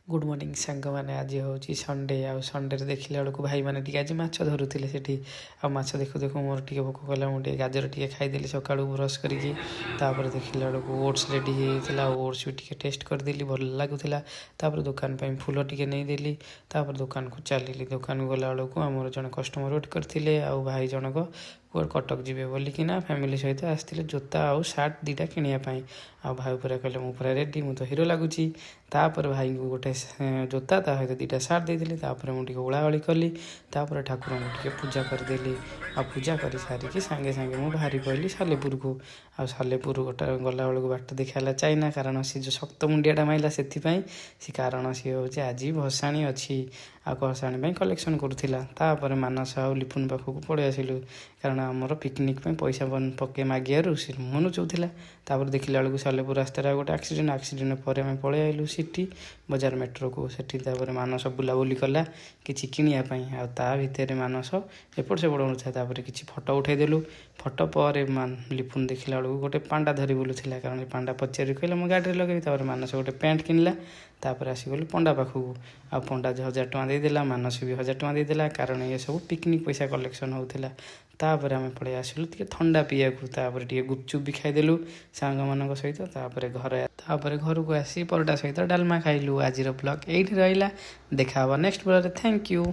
Good morning सांग मैंने आज हूँ संडे आ संडे देखला बेलू भाई मैंने आज माछ धरुले से माछ देखु देखु मोर टे भोक कला मुझे गाजर टे खाईदेली सका ब्रश करके देखला बेलू ओट्स रेडी होता ओट्स भी टे टेस्ट करदेली भल लगुला दुकान पर फूल टे नहींदेली दुकान को चलिए दुकान गला बेलू आमर जन कस्टमर वेट करते भाई जनक कटक जी बोलिकिना फैमिली सहित आसते जोता आउ सार्ट दुटा किणापी आ भाई पूरा कहले मु पूरा रेडी मु तो हिरो लगुच भाई को गोटे जोता सहित दुटा सार्ट देदेली मुझे ओलाओली कली ठाकुर को पूजा करदेली आ पूजा कर सारिकी सांगे सांगे मु बाहरी पड़ी सालेपुर को आ सालेपुर गोटे गला बेलू बाट देखा चाइना कारण सी जो शक्त मुंडियाटा माइला से कारण सी हूँ आज भसाणी अच्छी आ भसाणी कलेक्शन करूला मानस आ लिपुन पाखक पड़े आसलु कारण आमर पिकनिक पैसा पके मागियारू सी मन चाहूला देखला बेलू सालेपुर रास्तार गोटे आक्सीडेंट पर आम पलि आइलु सिटी बजार मेट्रो को सेठी मानस बुलाबुली कला कि किणापी आ भितर मानस एपट सेपट होता किसी फटो उठेदेलु फटो पर लिपुन देखला बेलू गोटे पांडा धरी बुलूला कारण पांडा पचारि कहला मो गाड़ी लगे मानस गोटे पैंट किनला आसीगलु पंडा पाखक आ पंडा 1000 टଙ୍କା देदेला मानस भी 1000 टଙ୍କା देदेला कारण ये सब पिकनिक पैसा कलेक्शन होता आम पड़े आसलु थंडा पीवाक टे गुपचुप भी खाईदेलु सांग मान सहित घर को आसी परोटा सहित डालमा खाइलु आज ब्लॉग ये रहा देखा नेक्स्ट ब्लॉग थैंक यू।